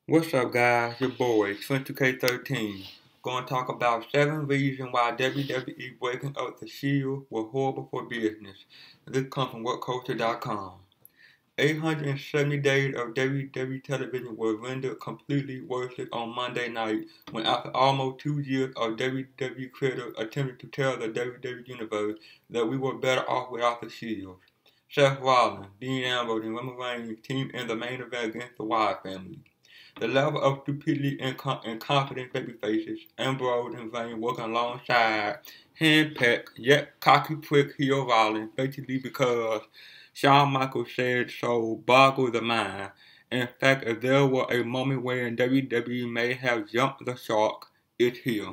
What's up, guys? Your boy, 22K13. Gonna talk about 7 reasons why WWE breaking up the Shield was horrible for business. This comes from WhatCulture.com. 870 days of WWE television were rendered completely worthless on Monday night when, after almost 2 years of WWE critics attempting to tell the WWE Universe that we were better off without the Shield. Seth Rollins, Dean Ambrose, and Roman Reigns teamed in the main event against the Wyatt family. The level of stupidity and confident babyfaces, Ambrose and Reigns working alongside hand-picked yet cocky prick heel Rollins, basically because Shawn Michaels said so, boggles the mind. In fact, if there were a moment where WWE may have jumped the shark, it's here.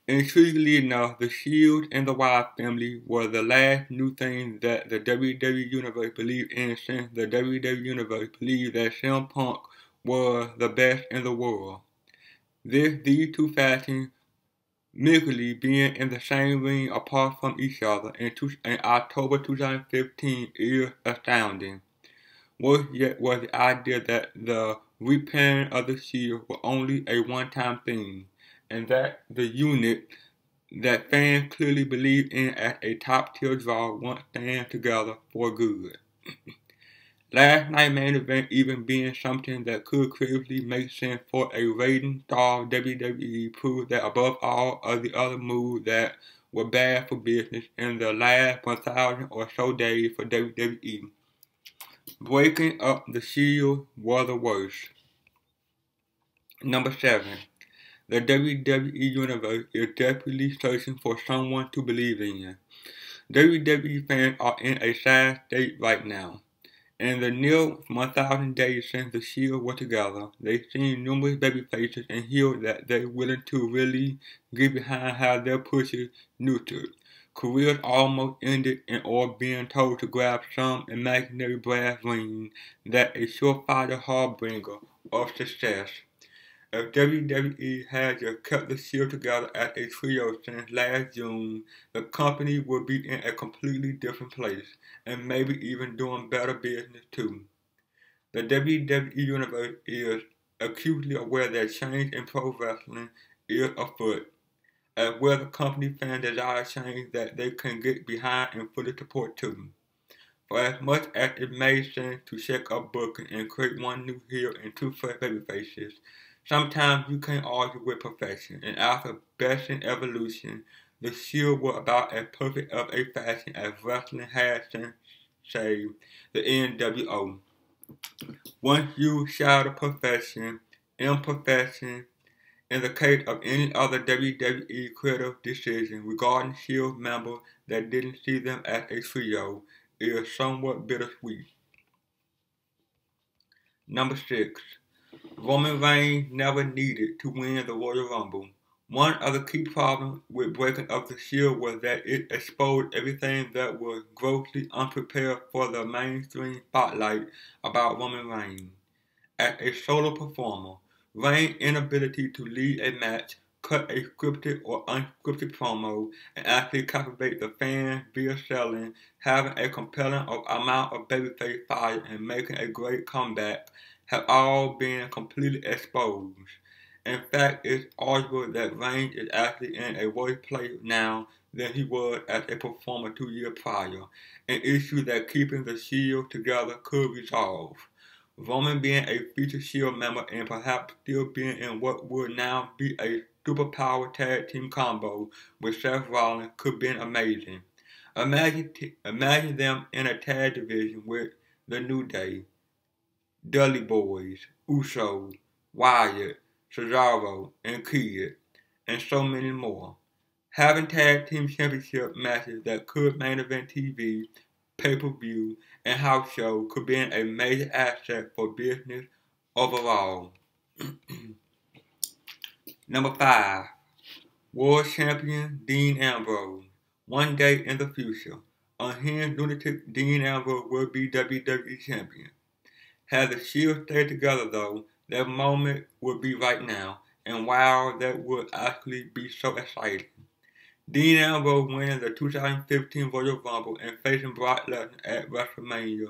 Intriguingly enough, the Shield and the Wyatt family were the last new thing that the WWE Universe believed in since the WWE Universe believed that CM Punk was the best in the world. These two factions merely being in the same ring apart from each other in October 2015 is astounding. Worse yet was the idea that the repairing of the Shield was only a one-time thing, and that the unit that fans clearly believe in as a top-tier draw once stand together for good. Last night's main event even being something that could creatively make sense for a rating-starved WWE proved that above all of the other moves that were bad for business in the last 1,000 or so days for WWE, breaking up the Shield was the worst. Number 7. The WWE Universe is desperately searching for someone to believe in. WWE fans are in a sad state right now. In the near 1,000 days since the Shield were together, they've seen numerous babyfaces and heels that they're willing to really get behind how their pushes neutered. Careers almost ended and or being told to grab some imaginary brass ring that a surefire harbinger of success. If WWE had just kept the Shield together as a trio since last June, the company would be in a completely different place, and maybe even doing better business too. The WWE Universe is acutely aware that change in pro wrestling is afoot, as well the company fans desire change that they can get behind and fully support too. For as much as it made sense to shake up booking and create one new heel and two fresh babyfaces, sometimes you can't argue with perfection, and after Best in Evolution, the Shield was about as perfect of a fashion as wrestling has since, say, the NWO. Once you shadow perfection, imperfection, in the case of any other WWE creative decision regarding Shield members that didn't see them as a trio, is somewhat bittersweet. Number 6. Roman Reigns never needed to win the Royal Rumble. One of the key problems with breaking up the Shield was that it exposed everything that was grossly unprepared for the mainstream spotlight about Roman Reigns. As a solo performer, Reigns' inability to lead a match, cut a scripted or unscripted promo, and actually captivate the fans via selling, having a compelling amount of babyface fire, and making a great comeback have all been completely exposed. In fact, it's arguable that Reigns is actually in a worse place now than he was as a performer 2 years prior, an issue that keeping the Shield together could resolve. Roman being a featured Shield member and perhaps still being in what would now be a superpower tag team combo with Seth Rollins could be amazing. Imagine them in a tag division with The New Day, Dudley Boys, Usos, Wyatt, Cesaro, and Kid, and so many more. Having tag team championship matches that could main event TV, pay-per-view, and house show could be a major asset for business overall. Number 5. World Champion Dean Ambrose. One day in the future, unhinged lunatic Dean Ambrose will be WWE Champion. Had the Shield stayed together though, that moment would be right now, and wow, that would actually be so exciting. Dean Ambrose winning the 2015 Royal Rumble and facing Brock Lesnar at WrestleMania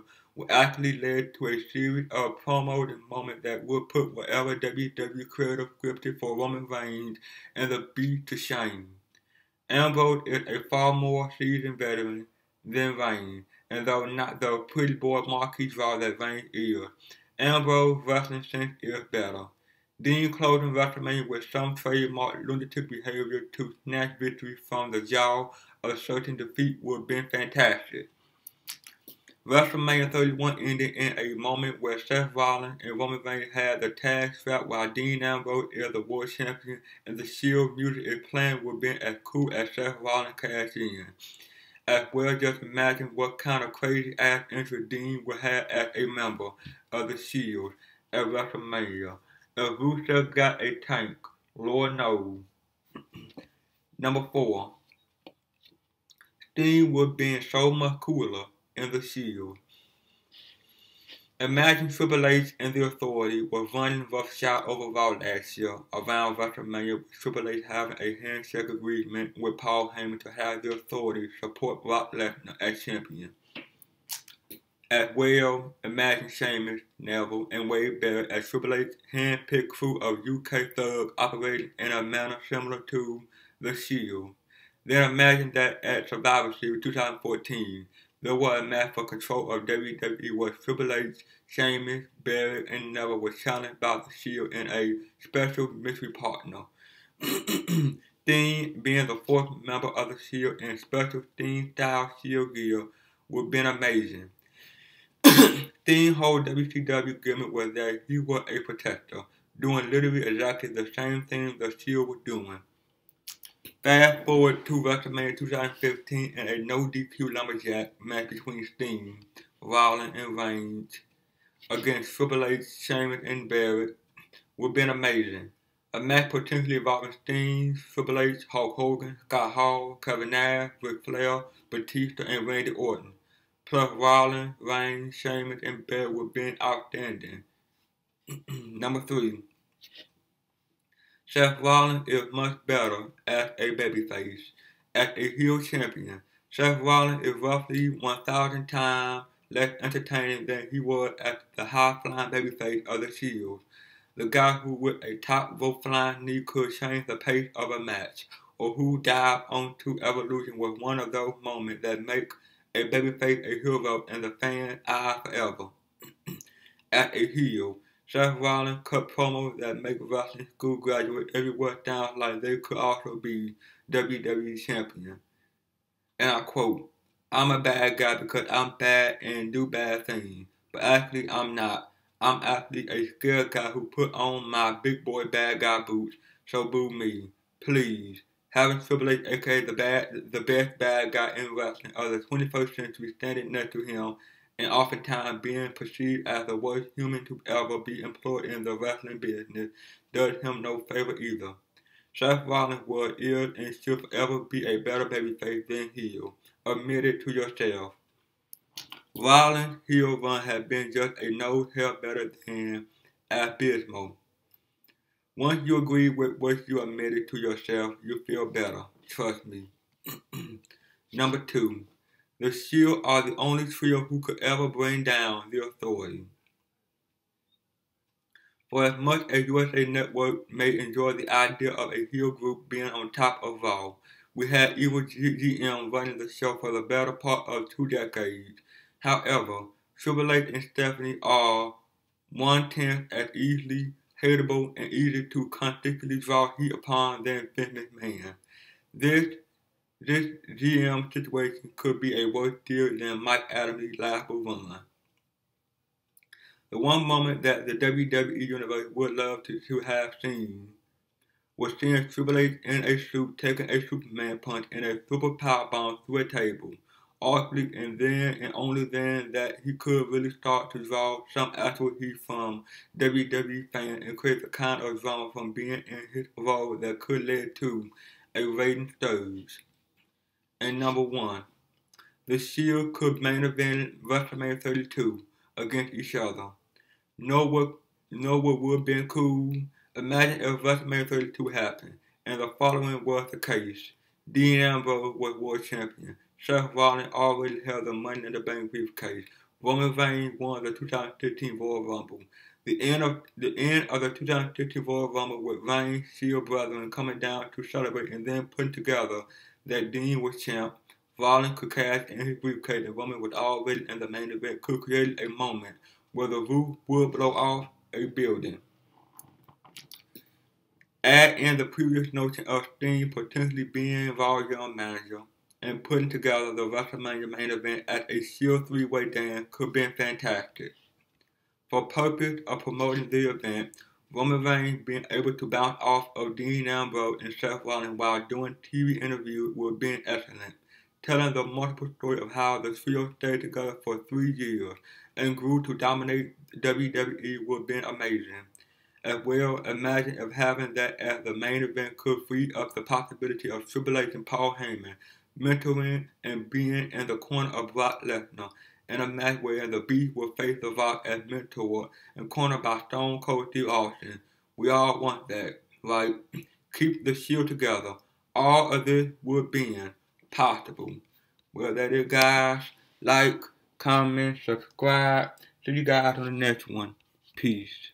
actually led to a series of promos and moments that would put whatever WWE creative scripted for Roman Reigns and the Beast to shame. Ambrose is a far more seasoned veteran than Reigns, and though not the pretty boy marquee draw that Reigns is, Ambrose's wrestling sense is better. Dean closing WrestleMania with some trademark lunatic behavior to snatch victory from the jaw of certain defeat would have been fantastic. WrestleMania 31 ended in a moment where Seth Rollins and Roman Reigns had the tag strap while Dean Ambrose is the world champion and the Shield music is playing would have been as cool as Seth Rollins cashed in. As well, just imagine what kind of crazy ass interest Dean would have as a member of the Shield at WrestleMania. If Rusev got a tank, Lord knows. Number 4. Sting would have been so much cooler in the Shield. Imagine Triple H and the Authority was running roughshod over Raw last year around WrestleMania with Triple H having a handshake agreement with Paul Heyman to have the Authority support Brock Lesnar as champion. As well, imagine Sheamus, Neville, and Wade Barrett as Triple H's hand-picked crew of UK thugs operating in a manner similar to The Shield. Then imagine that at Survivor Series 2014, there was a match for control of WWE where Triple H, Sheamus, Barrett, and Neville were challenged by The Shield in a special mystery partner. Sting, being the fourth member of The Shield in special Sting-style Shield gear, would have been amazing. Sting's whole WCW gimmick was that he was a protector, doing literally exactly the same thing the Shield was doing. Fast forward to WrestleMania 2015 and a no DQ lumberjack match between Sting, Rollins, and Reigns against Triple H, Sheamus, and Barrett would have been amazing. A match potentially involving Sting, Triple H, Hulk Hogan, Scott Hall, Kevin Nash, Ric Flair, Batista, and Randy Orton. Plus Rollins, Reigns, Sheamus, and Barrett would have been outstanding. Number 3. Seth Rollins is much better as a babyface. As a heel champion, Seth Rollins is roughly 1,000 times less entertaining than he was as the high-flying babyface of the Shield. The guy who with a top rope flying knee could change the pace of a match, or who dived onto Evolution was one of those moments that make a babyface a hero in the fan's eyes forever. As a heel, Seth Rollins cut promos that make wrestling school graduates everywhere sound like they could also be WWE champion. And I quote, "I'm a bad guy because I'm bad and do bad things, but actually I'm not. I'm actually a scared guy who put on my big boy bad guy boots, so boo me. Please." Having Triple H, aka the best bad guy in wrestling of the 21st century, standing next to him, and oftentimes being perceived as the worst human to ever be employed in the wrestling business, does him no favor either. Seth Rollins was, is, and should forever be a better babyface than heel. Admit it to yourself. Rollins' heel run has been just a nose hair better than abysmal. Once you agree with what you admitted to yourself, you feel better. Trust me. Number 2. The Shield are the only trio who could ever bring down the Authority. For as much as USA Network may enjoy the idea of a heel group being on top of Raw, we had Evil GM running the show for the better part of 2 decades. However, Triple H and Stephanie are 1/10 as easily hateable and easy to constantly draw heat upon than Vince McMahon. This GM situation could be a worse deal than Mike Adams' laughable run. The one moment that the WWE Universe would love to have seen was seeing Triple H in a suit taking a Superman punch and a super powerbomb through a table. Arguably, and then and only then that he could really start to draw some actual heat from WWE fans and create the kind of drama from being in his role that could lead to a rating surge. And number 1, the Shield could main event WrestleMania 32 against each other. Know what would have been cool? Imagine if WrestleMania 32 happened, and the following was the case. Dean Ambrose was world champion. Seth Rollins already held the Money in the Bank briefcase. Roman Reigns won the 2015 Royal Rumble. The end of the 2015 Royal Rumble with Reigns, Shield brethren coming down to celebrate and then putting together that Dean was champ. Rollins could cash in his briefcase and Roman was already in the main event, could create a moment where the roof would blow off a building. Add in the previous notion of Sting potentially being Raw Young Manager and putting together the WrestleMania main event as a Shield three-way dance could have been fantastic. For purpose of promoting the event, Roman Reigns being able to bounce off of Dean Ambrose and Seth Rollins while doing TV interviews would have been excellent, telling the multiple story of how the trio stayed together for 3 years and grew to dominate WWE would have been amazing. As well, imagine if having that as the main event could free up the possibility of Triple H and Paul Heyman mentoring and being in the corner of Brock Lesnar in a match where the Beast will face The Rock as mentor and cornered by Stone Cold Steve Austin. We all want that, right? Keep the Shield together. All of this would be possible. Well, that is, guys. Like, comment, subscribe. See you guys on the next one. Peace.